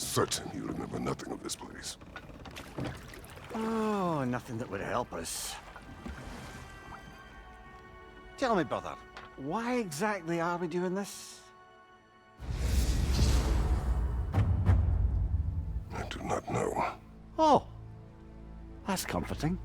certain you remember nothing of this place. Oh, nothing that would help us. Tell me, brother, why exactly are we doing this? I do not know. Oh, that's comforting.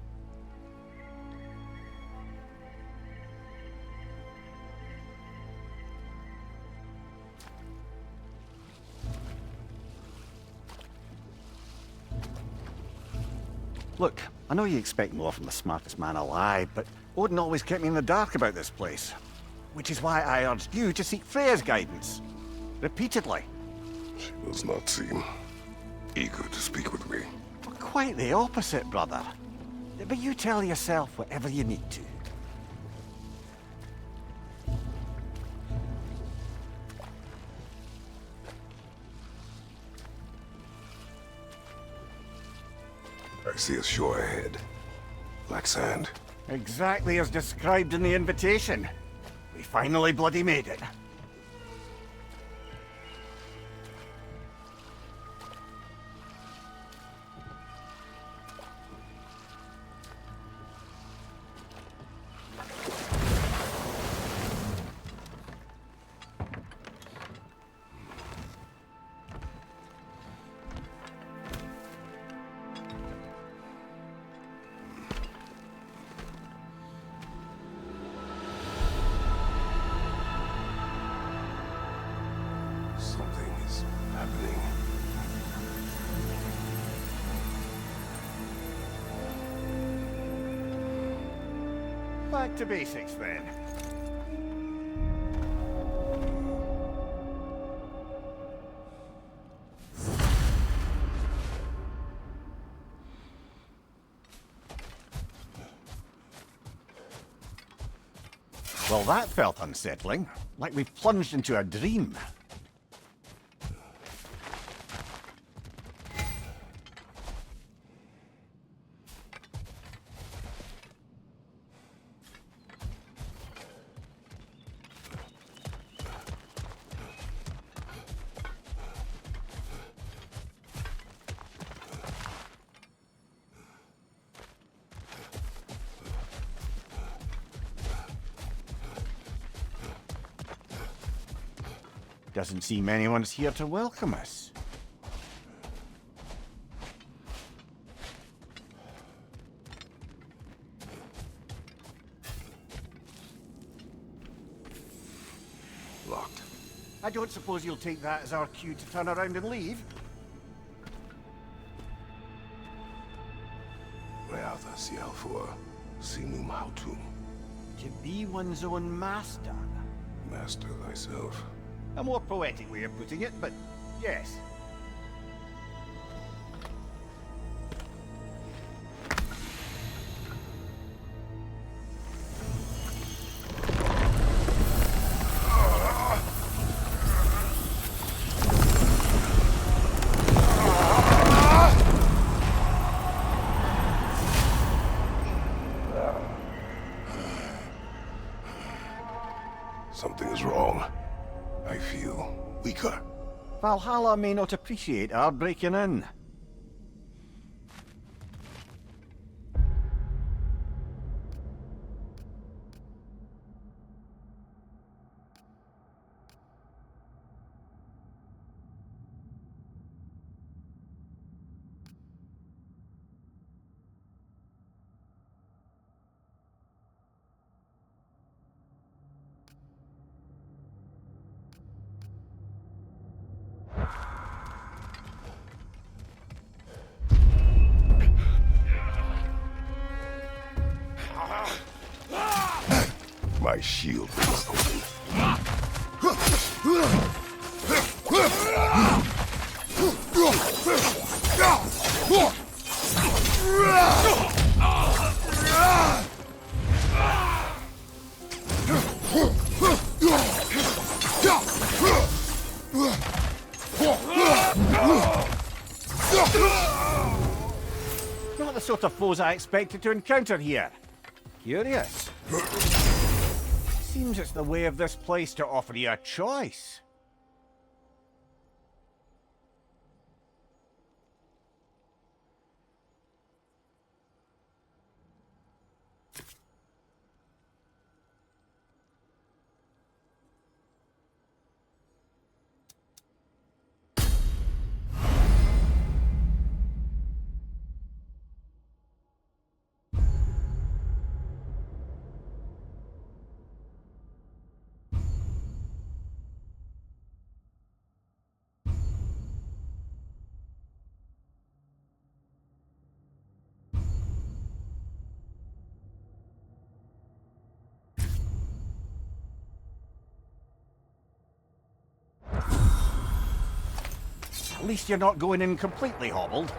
Look, I know you expect more from the smartest man alive, but Odin always kept me in the dark about this place. Which is why I urged you to seek Freya's guidance. Repeatedly. She does not seem eager to speak with me. Well, quite the opposite, brother. But you tell yourself whatever you need to. I see a shore ahead. Black sand. Exactly as described in the invitation. We finally bloody made it. Something is happening. Back to basics then. Well, that felt unsettling. Like we've plunged into a dream. Doesn't seem anyone's here to welcome us. Locked. I don't suppose you'll take that as our cue to turn around and leave? Reatha Sialfur, Sinum Hautum. To be one's own master. Master thyself. A more poetic way of putting it, but yes. Something is wrong. I feel weaker. Valhalla may not appreciate our breaking in. My shield is open. Not the sort of foes I expected to encounter here. Curious. Seems it's the way of this place to offer you a choice. least you're not going in completely hobbled.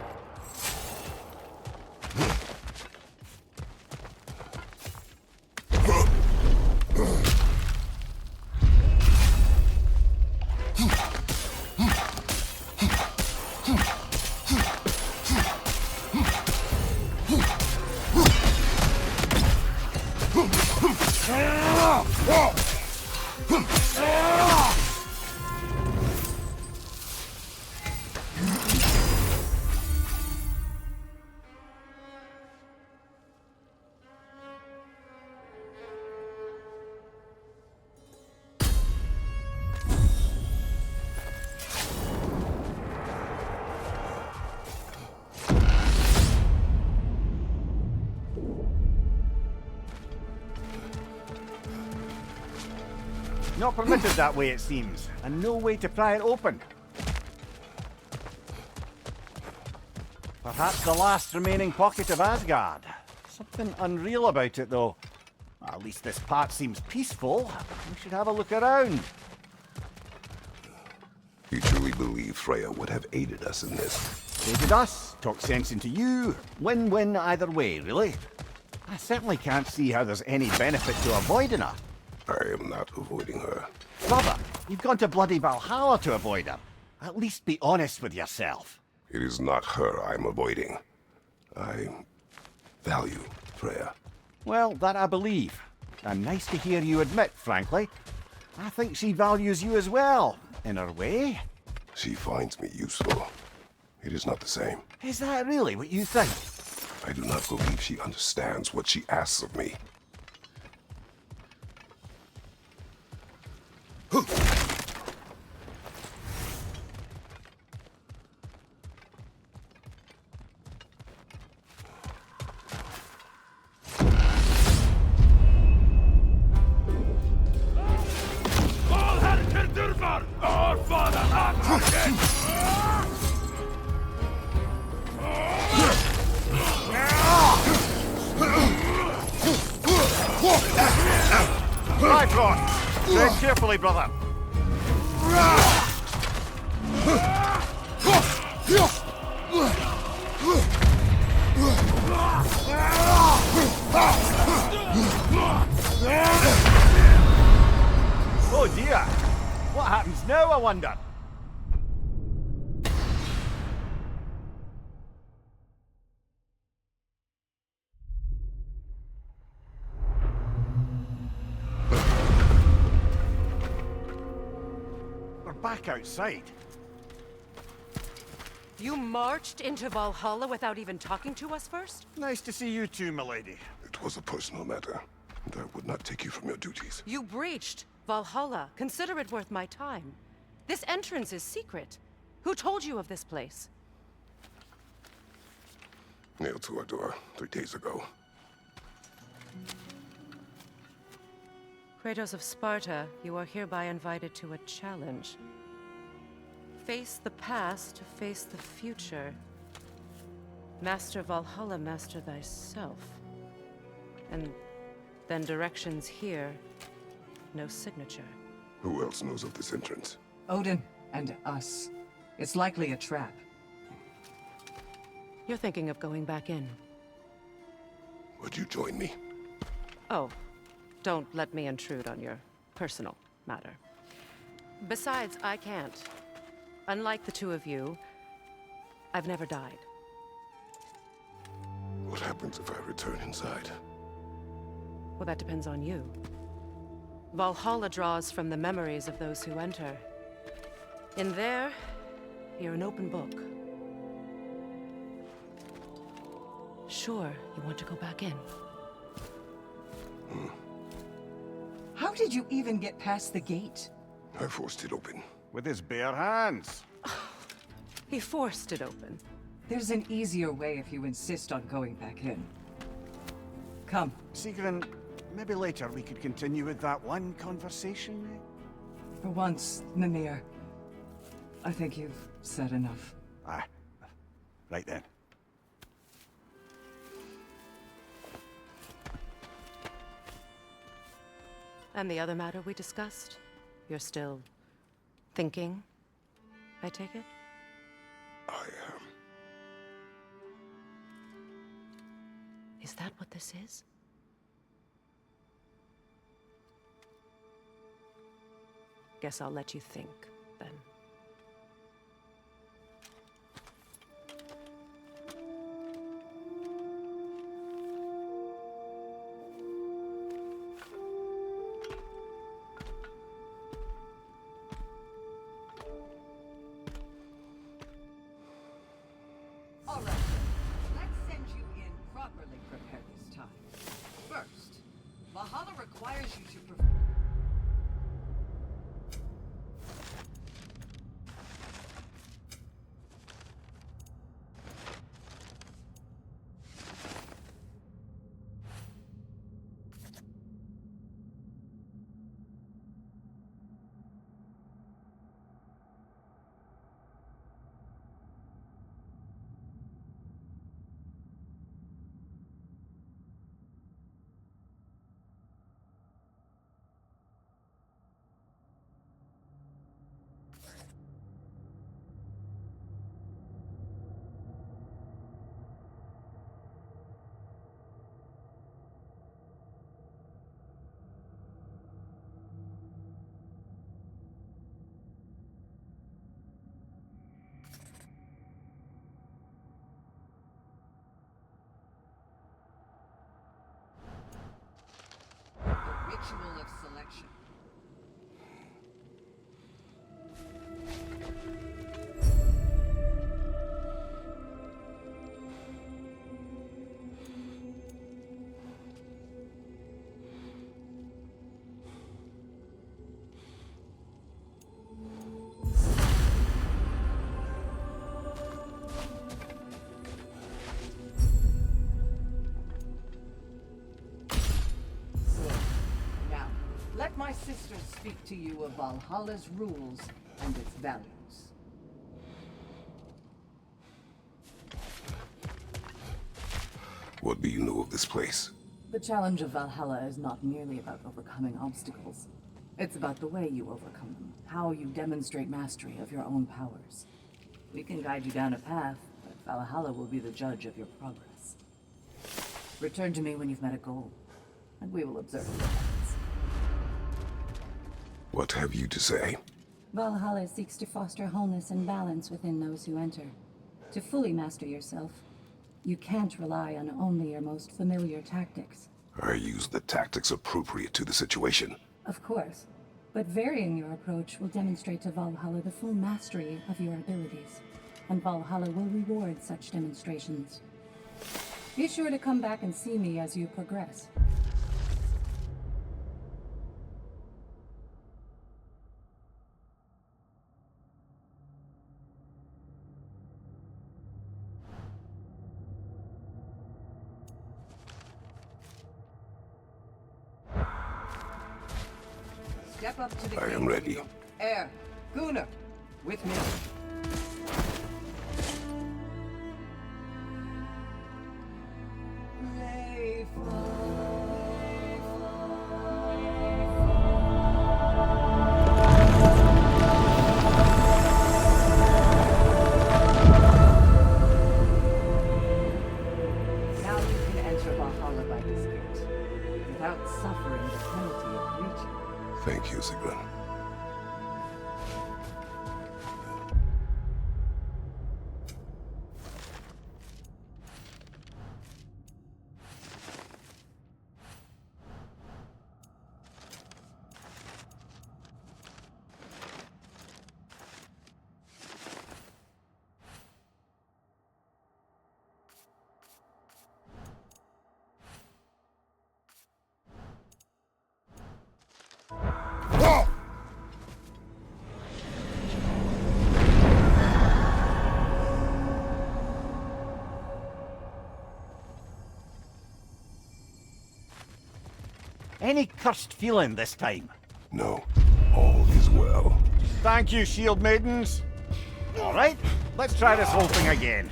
Not permitted that way, it seems, and no way to pry it open. Perhaps the last remaining pocket of Asgard. Something unreal about it, though. At least this part seems peaceful. We should have a look around. You truly believe Freya would have aided us in this? Aided us, talk sense into you. Win-win either way, really. I certainly can't see how there's any benefit to avoiding her. I am not avoiding her. Brother, you've gone to bloody Valhalla to avoid her. At least be honest with yourself. It is not her I'm avoiding. I value Freya. Well, that I believe. And nice to hear you admit, frankly. I think she values you as well, in her way. She finds me useful. It is not the same. Is that really what you think? I do not believe she understands what she asks of me. Our father Right, Ron. Tread carefully, brother. Oh dear. What happens now, I wonder? We're back outside. You marched into Valhalla without even talking to us first? Nice to see you too, milady. It was a personal matter, and I would not take you from your duties. You breached Valhalla. Consider it worth my time. This entrance is secret. Who told you of this place? Nailed to our door 3 days ago. Kratos of Sparta, you are hereby invited to a challenge. Face the past to face the future. Master Valhalla, master thyself. And then directions here, no signature. Who else knows of this entrance? Odin and us. It's likely a trap. You're thinking of going back in. Would you join me? Oh, don't let me intrude on your personal matter. Besides, I can't. Unlike the two of you, I've never died. What happens if I return inside? Well, that depends on you. Valhalla draws from the memories of those who enter. In there, you're an open book. Sure, you want to go back in. How did you even get past the gate? I forced it open. With his bare hands. He forced it open. There's an easier way if you insist on going back in. Come. Sigrun, maybe later we could continue with that one conversation. For once, Mimir. I think you've said enough. Aye. Right then. And the other matter we discussed? You're still thinking, I take it? I am. Is that what this is? Guess I'll let you think, then. All right. Let's send you in properly prepared this time. First, Valhalla requires you to perform. Ritual of selection. Let my sisters speak to you of Valhalla's rules and its values. What do you know of this place? The challenge of Valhalla is not merely about overcoming obstacles. It's about the way you overcome them, how you demonstrate mastery of your own powers. We can guide you down a path, but Valhalla will be the judge of your progress. Return to me when you've met a goal, and we will observe your efforts. What have you to say? Valhalla seeks to foster wholeness and balance within those who enter. To fully master yourself, you can't rely on only your most familiar tactics. I use the tactics appropriate to the situation. Of course, but varying your approach will demonstrate to Valhalla the full mastery of your abilities, and Valhalla will reward such demonstrations. Be sure to come back and see me as you progress. Step up to the I gate. am ready. Air, Gunnar, with me. Now you can enter Valhalla by this gate, without suffering the penalty of breaching. Thank you, Sigrun. Any cursed feeling this time? No, all is well. Thank you, shield maidens. All right, let's try this whole thing again.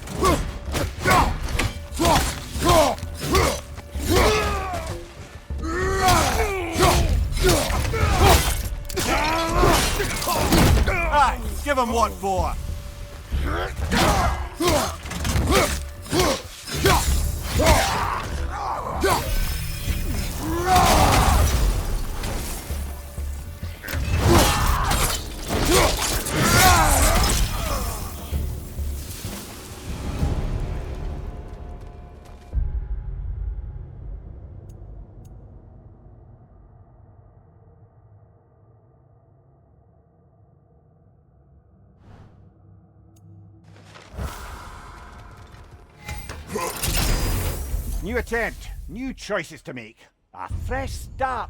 Aye, give him what for. New attempt, new choices to make. A fresh start.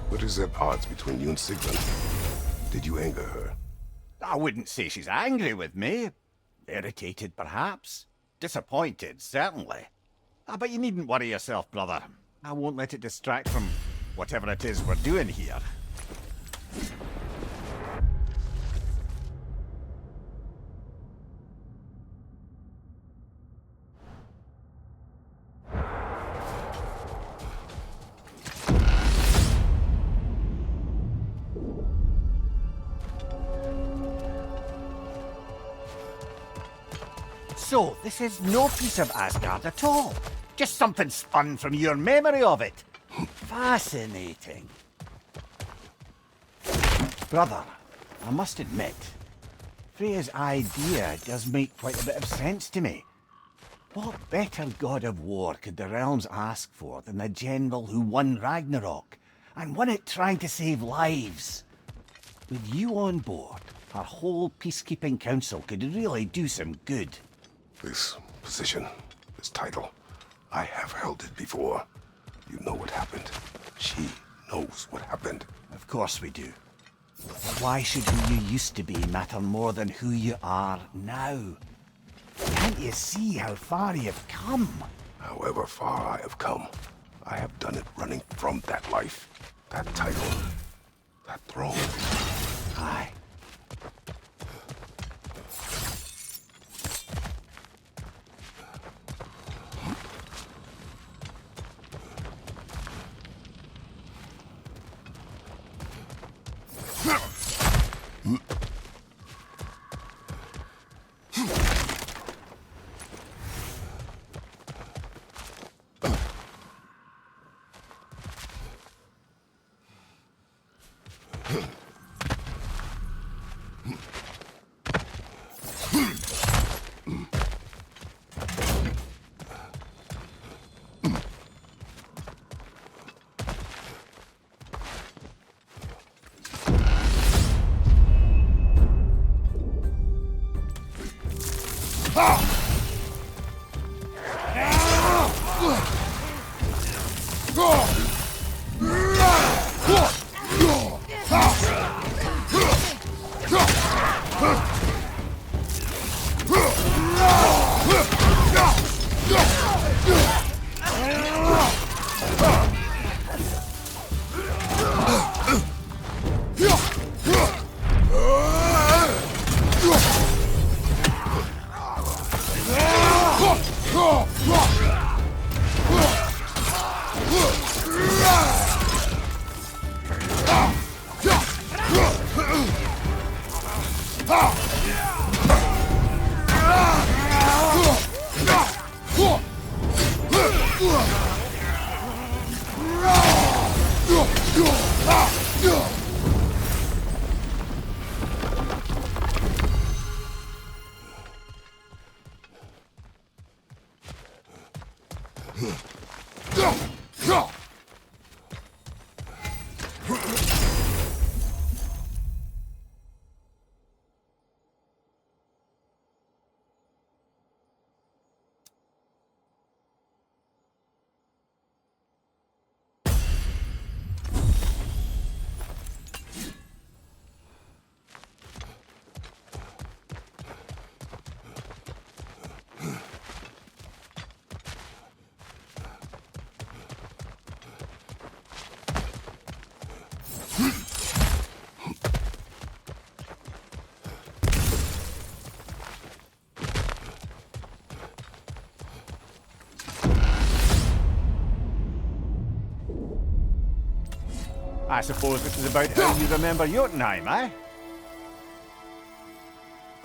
What is at odds between you and Sigmund? Did you anger her? I wouldn't say she's angry with me. Irritated, perhaps. Disappointed, certainly. But you needn't worry yourself, brother. I won't let it distract from whatever it is we're doing here. So, this is no piece of Asgard at all. Just something spun from your memory of it. Fascinating. Brother, I must admit, Freya's idea does make quite a bit of sense to me. What better god of war could the realms ask for than the general who won Ragnarok, and won it trying to save lives? With you on board, our whole peacekeeping council could really do some good. This position, this title, I have held it before. You know what happened. She knows what happened. Of course we do. But why should who you used to be matter more than who you are now? Can't you see how far you've come? However far I have come, I have done it running from that life, that title, that throne. Aye. I suppose this is about how you remember Jotunheim, eh?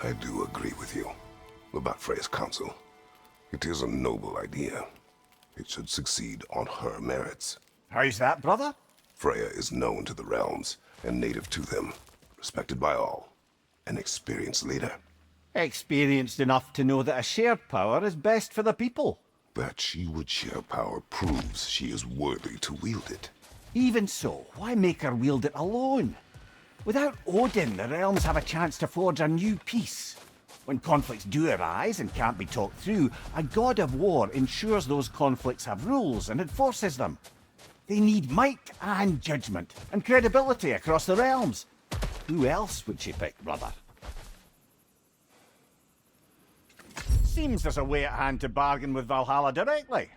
I do agree with you about Freya's council. It is a noble idea. It should succeed on her merits. How's that, brother? Freya is known to the realms and native to them, respected by all, an experienced leader. Experienced enough to know that a shared power is best for the people. That she would share power proves she is worthy to wield it. Even so, why make her wield it alone? Without Odin, the realms have a chance to forge a new peace. When conflicts do arise and can't be talked through, a god of war ensures those conflicts have rules and enforces them. They need might and judgment, and credibility across the realms. Who else would she pick, brother? Seems there's a way at hand to bargain with Valhalla directly.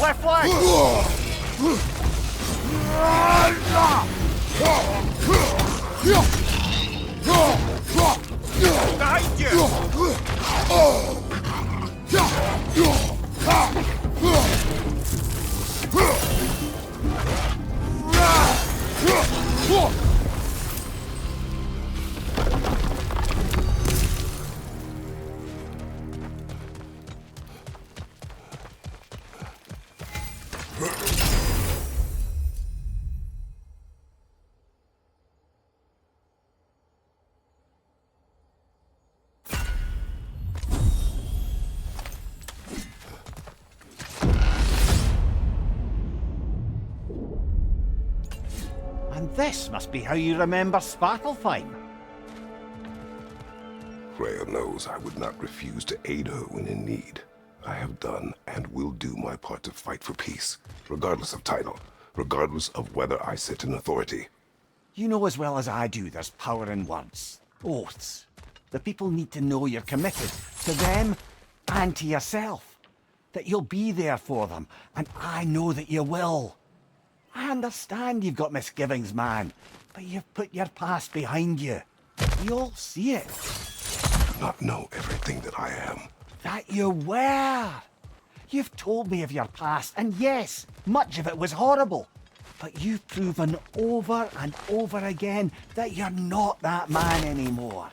Left flank! Behind you! And this must be how you remember Svartalfheim. Freya knows I would not refuse to aid her when in need. I have done and will do my part to fight for peace, regardless of title, regardless of whether I sit in authority. You know as well as I do there's power in words. Oaths. The people need to know you're committed to them and to yourself. That you'll be there for them, and I know that you will. I understand you've got misgivings, man, but you've put your past behind you. You'll see it. I do not know everything that I am. That you were. You've told me of your past, and yes, much of it was horrible. But you've proven over and over again that you're not that man anymore.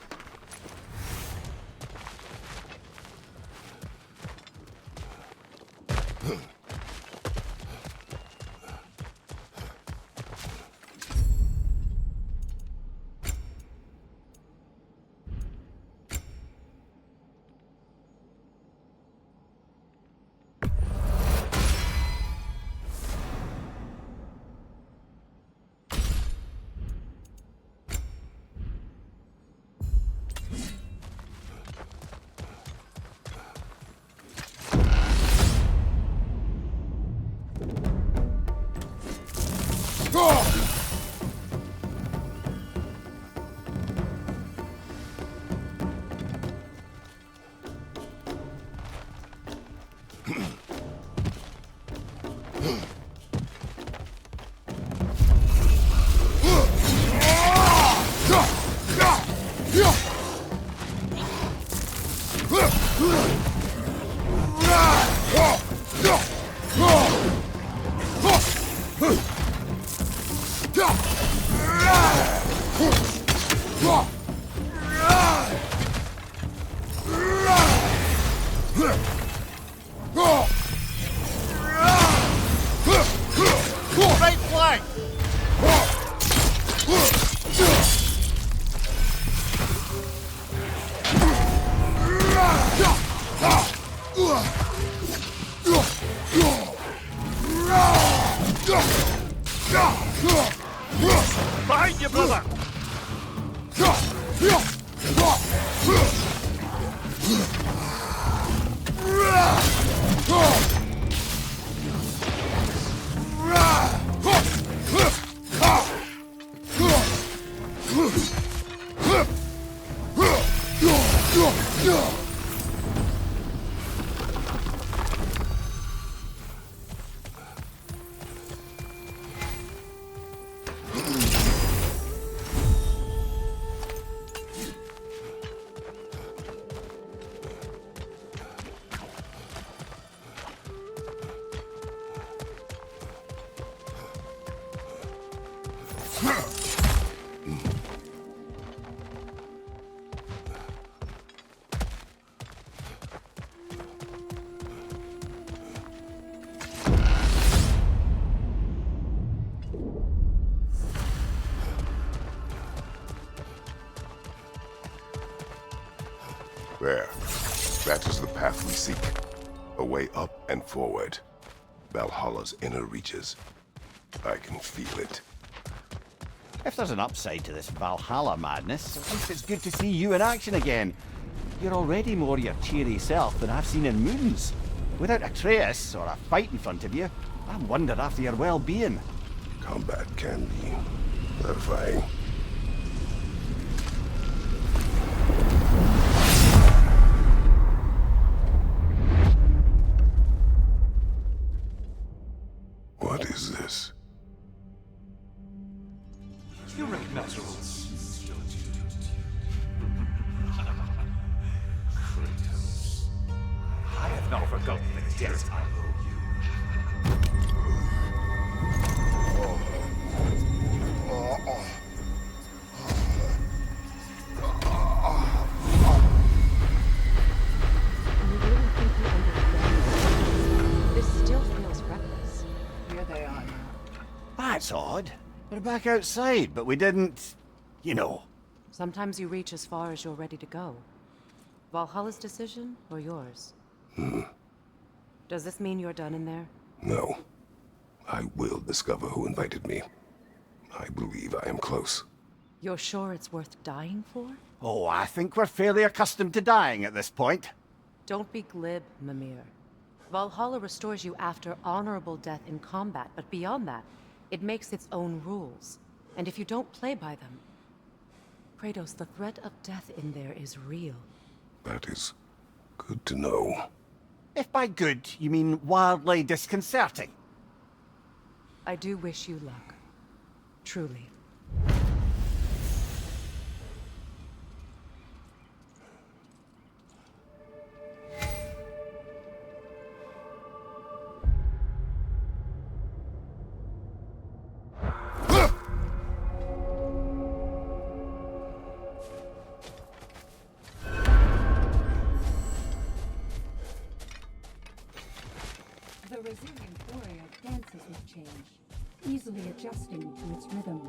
Behind you, brother! There. That is the path we seek. A way up and forward. Valhalla's inner reaches. I can feel it. If there's an upside to this Valhalla madness, at least it's good to see you in action again. You're already more your cheery self than I've seen in moons. Without Atreus, or a fight in front of you, I wonder after your well-being. Combat can be terrifying. What is this? You recognize rules. Kratos. I have not forgotten the debt I owe you. You really think you understand? This still feels reckless. Here they are now. That's odd. We're back outside, but we didn't... you know. Sometimes you reach as far as you're ready to go. Valhalla's decision, or yours? Does this mean you're done in there? No. I will discover who invited me. I believe I am close. You're sure it's worth dying for? Oh, I think we're fairly accustomed to dying at this point. Don't be glib, Mimir. Valhalla restores you after honorable death in combat, but beyond that, it makes its own rules. And if you don't play by them... Kratos, the threat of death in there is real. That is good to know. If by good, you mean wildly disconcerting. I do wish you luck. Truly. The resilient warrior dances with change, easily adjusting to its rhythm.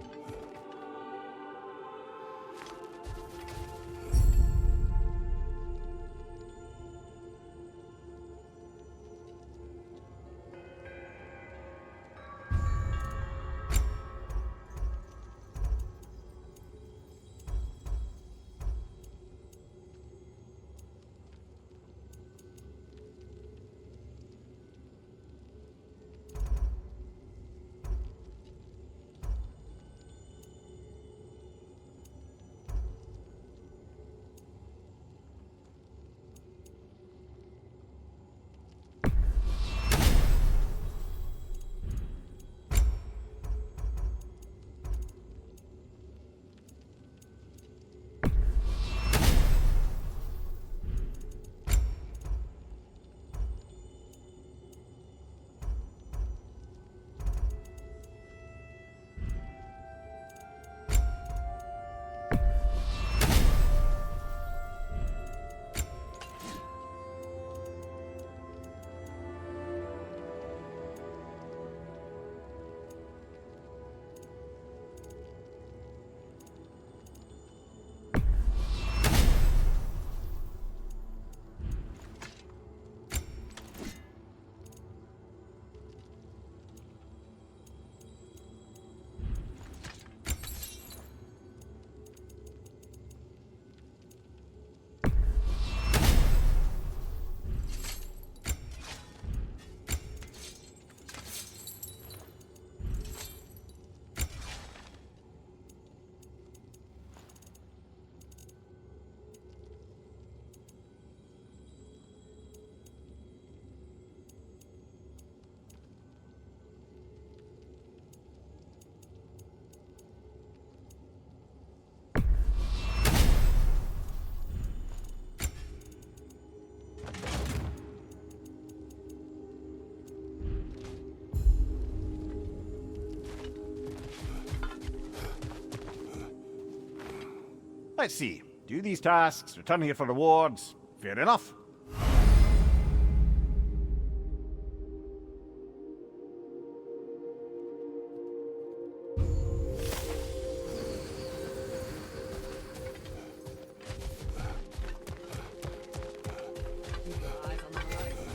let's see. Do these tasks, return here for rewards. Fair enough. Keep your eyes on the horizon,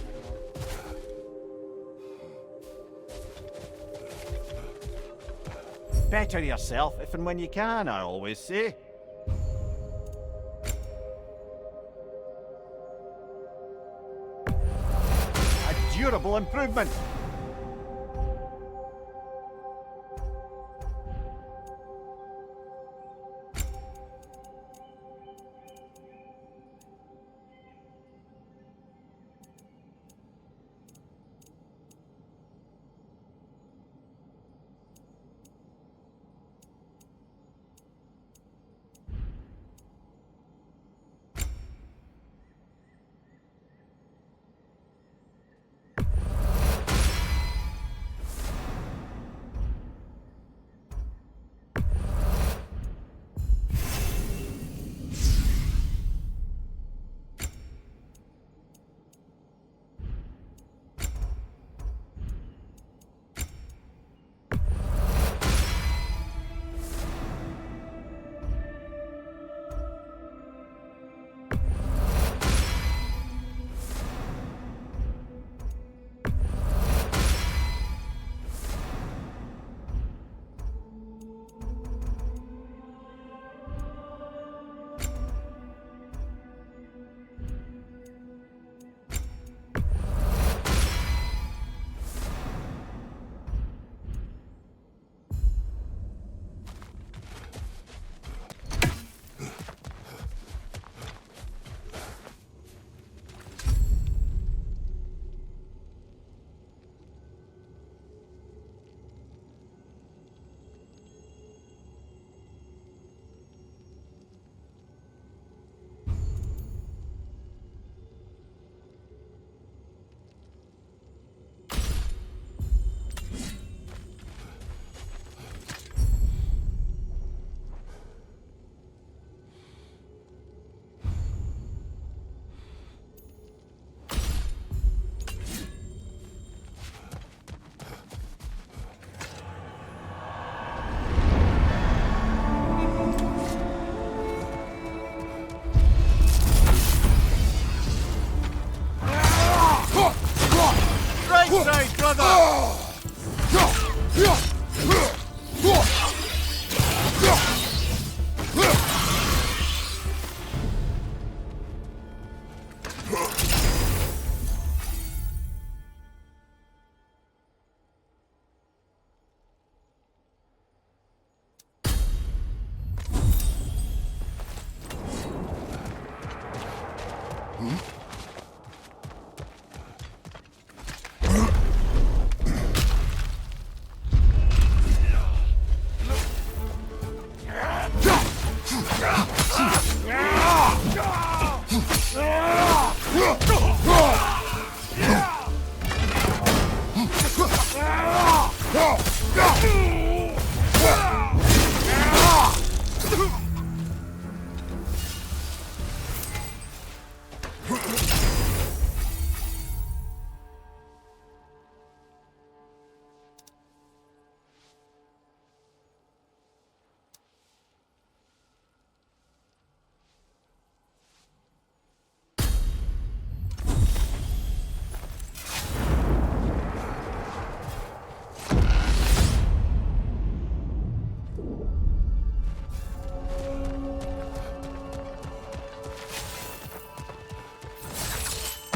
General. Better yourself if and when you can, I always say. A durable improvement. Right, brother!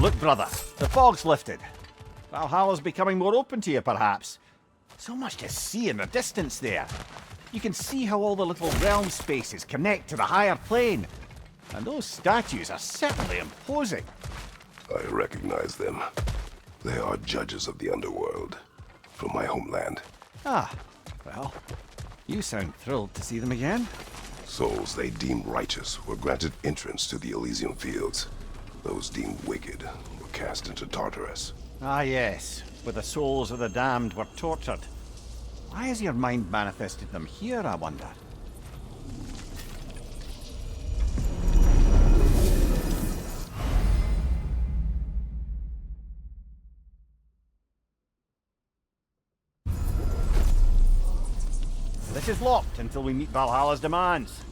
Look, brother, the fog's lifted. Valhalla's becoming more open to you, perhaps. So much to see in the distance there. You can see how all the little realm spaces connect to the higher plane. And those statues are certainly imposing. I recognize them. They are judges of the underworld, from my homeland. Ah, well, you sound thrilled to see them again. Souls they deemed righteous were granted entrance to the Elysium Fields. Those deemed wicked were cast into Tartarus. Ah yes, where the souls of the damned were tortured. Why has your mind manifested them here, I wonder? is locked until we meet Valhalla's demands.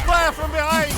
Fire from behind!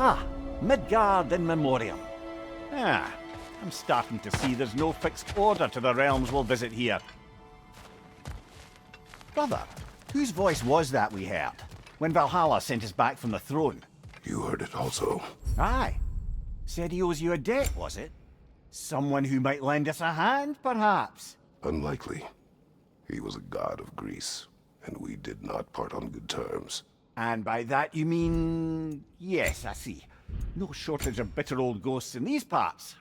Ah, Midgard in memoriam. Ah, I'm starting to see there's no fixed order to the realms we'll visit here. Brother, whose voice was that we heard when Valhalla sent us back from the throne? You heard it also. Aye. Said he owes you a debt, was it? Someone who might lend us a hand, perhaps? Unlikely. He was a god of Greece, and we did not part on good terms. And by that you mean... Yes, I see. No shortage of bitter old ghosts in these parts.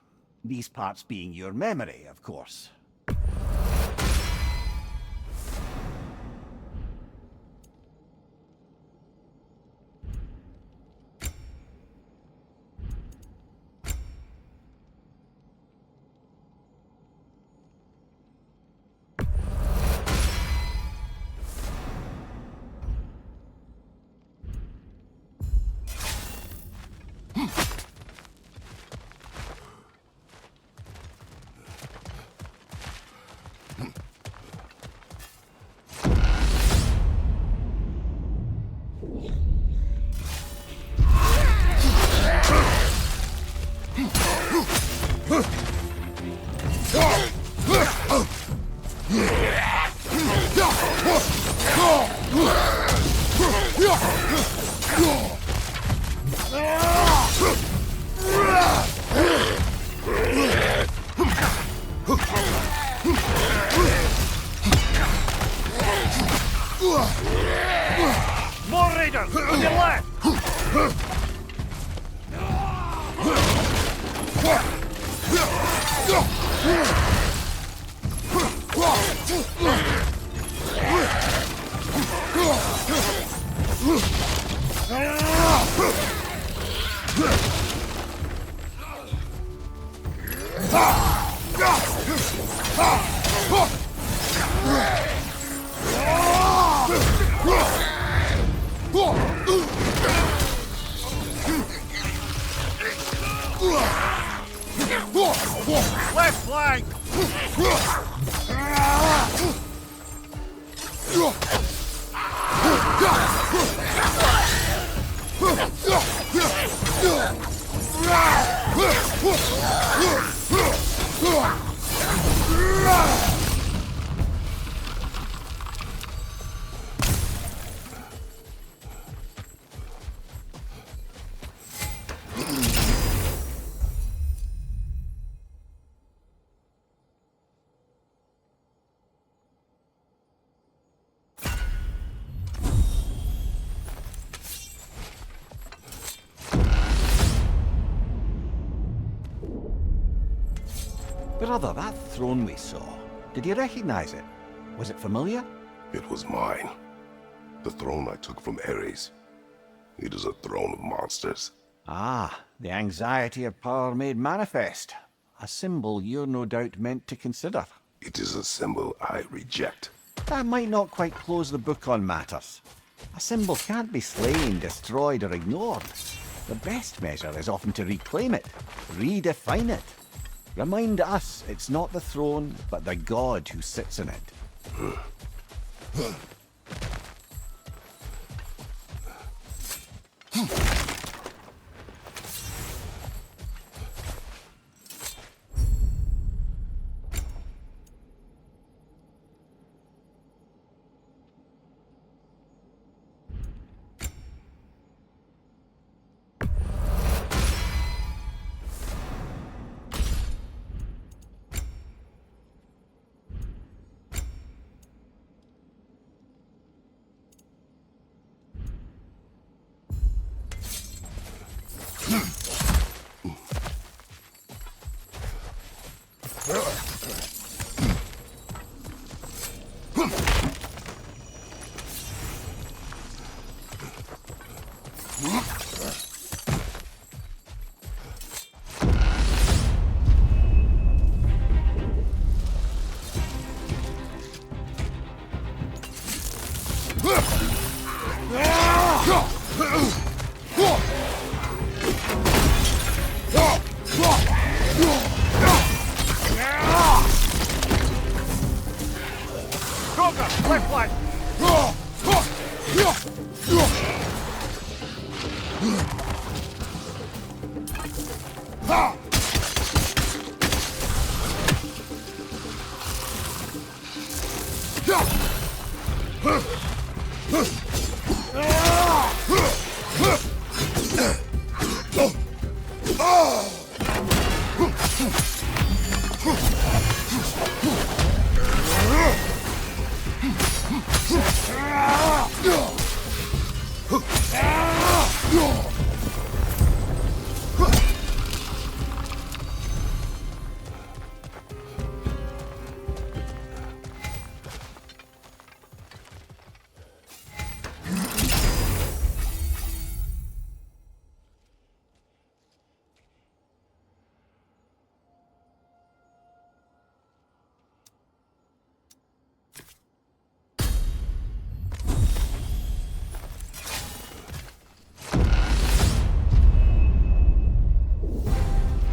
These parts being your memory, of course. More raiders! On your left! Left flank! Brother, that throne we saw, did you recognize it? Was it familiar? It was mine. The throne I took from Ares. It is a throne of monsters. Ah, the anxiety of power made manifest. A symbol you're no doubt meant to consider. It is a symbol I reject. That might not quite close the book on matters. A symbol can't be slain, destroyed, or ignored. The best measure is often to reclaim it, redefine it. Remind us it's not the throne, but the god who sits in it.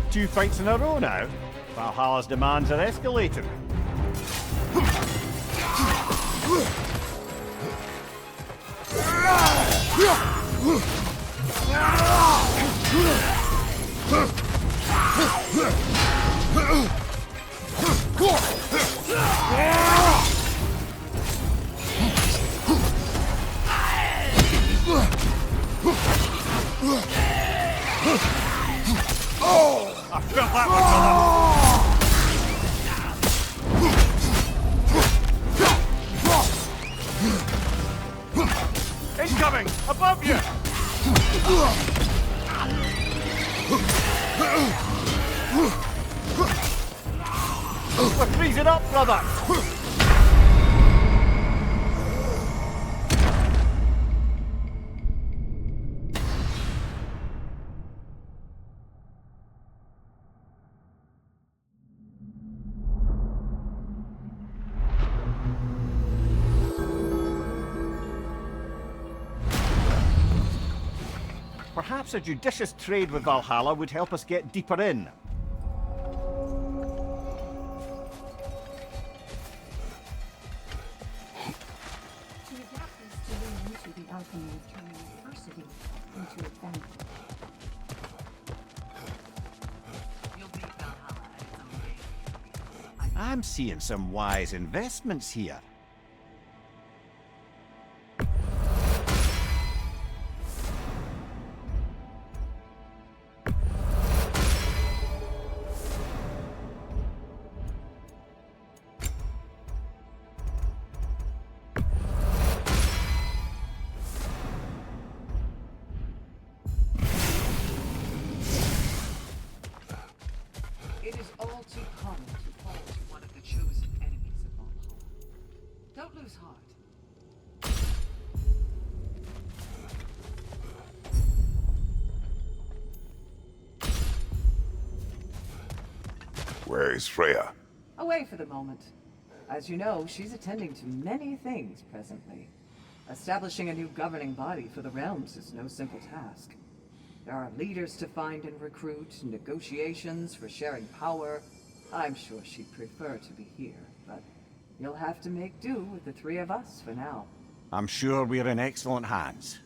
Two fights in a row now. Valhalla's demands are escalating. I felt that one coming. Incoming! Above you! We're freezing up, brother! Perhaps a judicious trade with Valhalla would help us get deeper in. To adapt is to lean into the alchemy of turning adversity into advantage. You'll beat Valhalla at its own game. I'm seeing some wise investments here. It is all too common to Don't lose heart. Where is Freya? Away for the moment. As you know, she's attending to many things presently. Establishing a new governing body for the realms is no simple task. There are leaders to find and recruit, negotiations for sharing power. I'm sure she'd prefer to be here, but you'll have to make do with the three of us for now. I'm sure we're in excellent hands.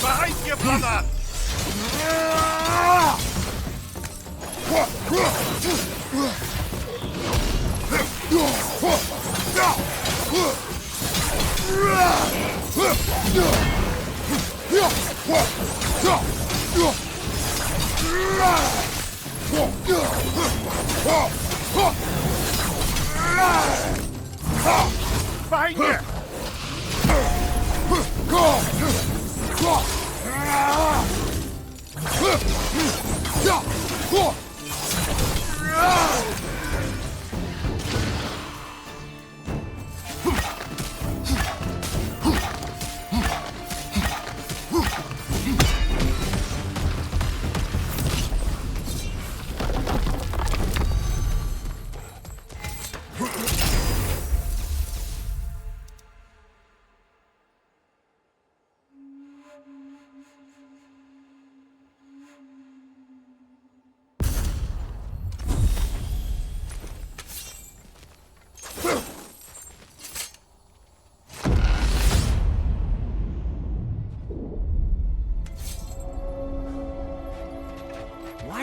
Behind you, brother! Behind you!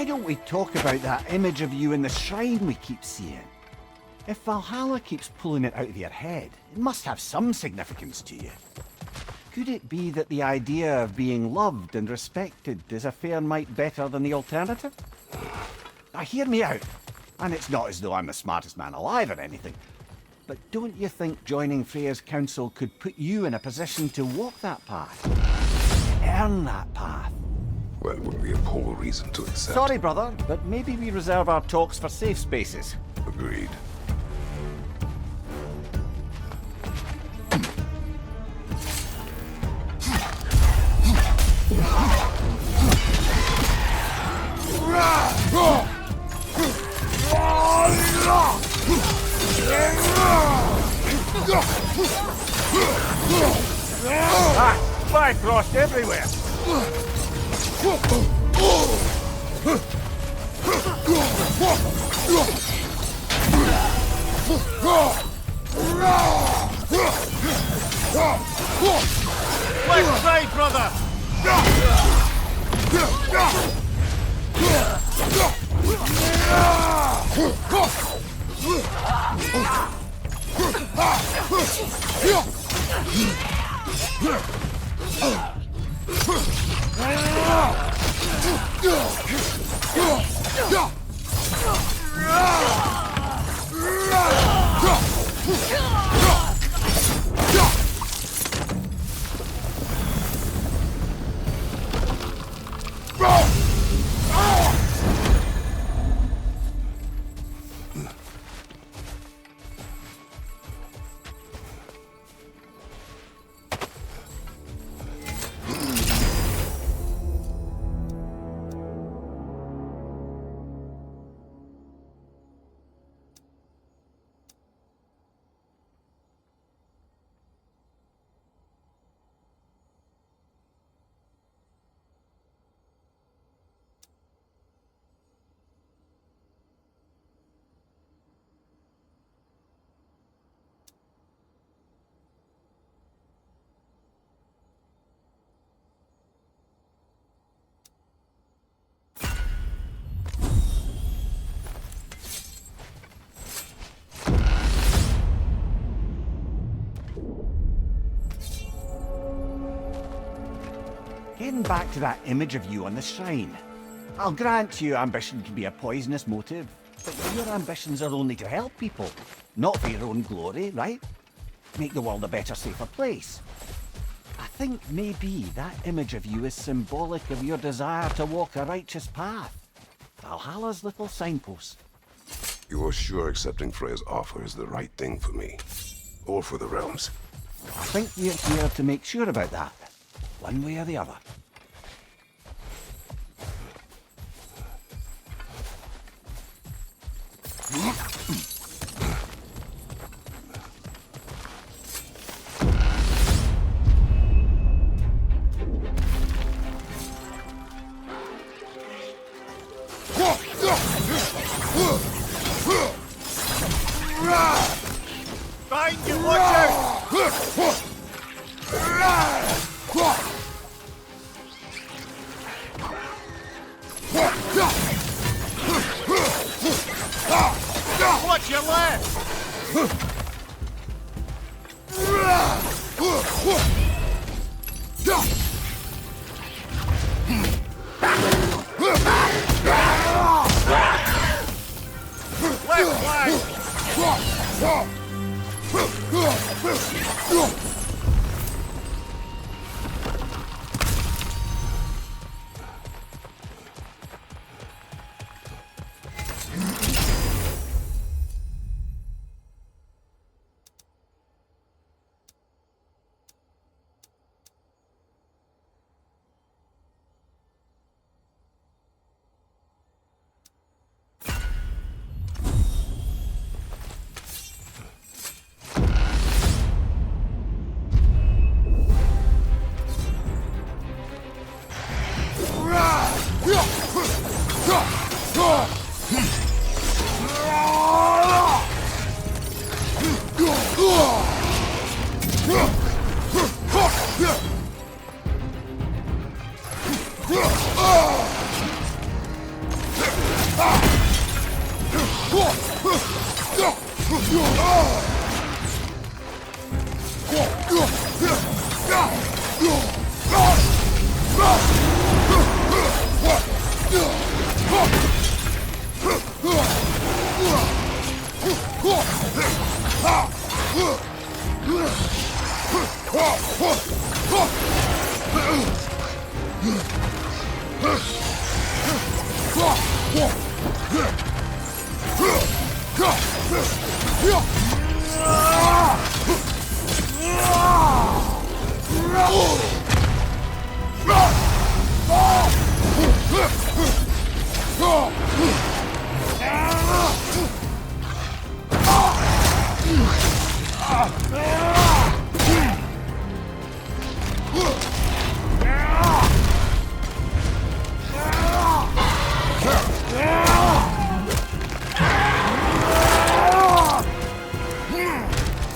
don't we talk about that image of you in the shrine we keep seeing? If Valhalla keeps pulling it out of your head, it must have some significance to you. Could it be that the idea of being loved and respected is a fair mite better than the alternative? Now hear me out, and it's not as though I'm the smartest man alive or anything, but don't you think joining Freya's council could put you in a position to walk that path? Earn that path? Well, it would be a poor reason to accept. Sorry, brother, but maybe we reserve our talks for safe spaces. Agreed. Ah, Bifrost everywhere! Left side, brother! Getting back to that image of you on the shrine. I'll grant you ambition can be a poisonous motive, but your ambitions are only to help people, not for your own glory, right? Make the world a better, safer place. I think maybe that image of you is symbolic of your desire to walk a righteous path. Valhalla's little signpost. You are sure accepting Freya's offer is the right thing for me? Or for the realms? I think we're here to make sure about that, one way or the other. Behind you, watch out! Watch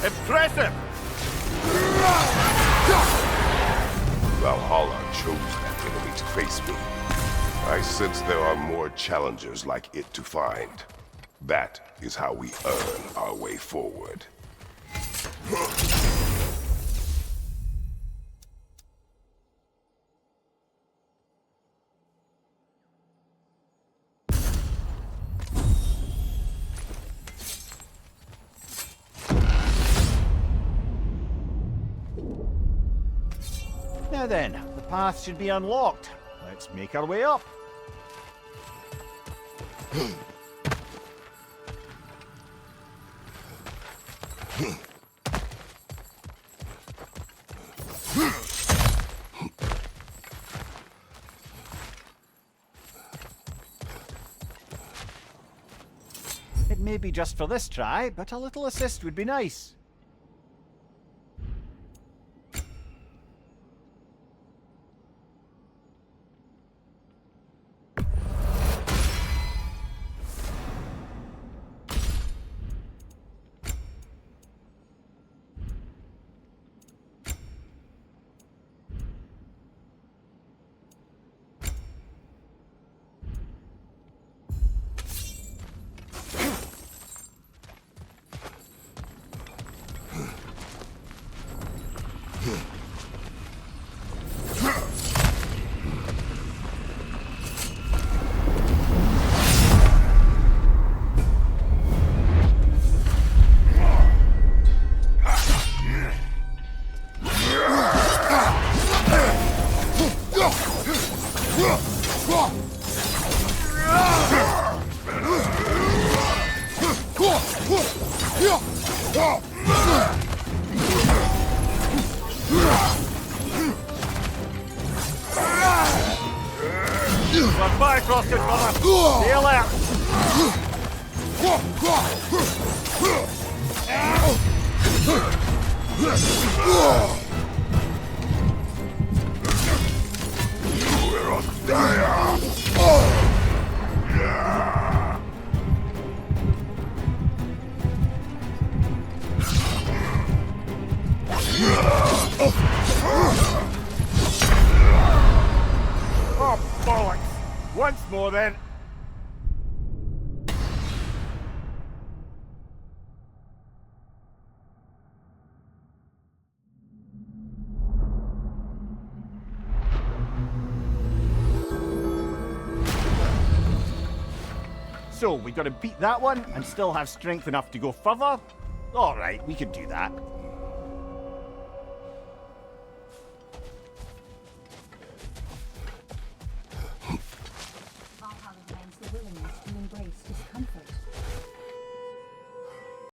Impressive! Valhalla chose that enemy to face me. I sense there are more challengers like it to find. That is how we earn our way forward. Now then, the path should be unlocked. Let's make our way up. It may be just for this try, but a little assist would be nice. Run by, Crosscut, brother! Stay alert! Oh, bollocks! Once more, then. So, we got to beat that one and still have strength enough to go further? Alright, we can do that.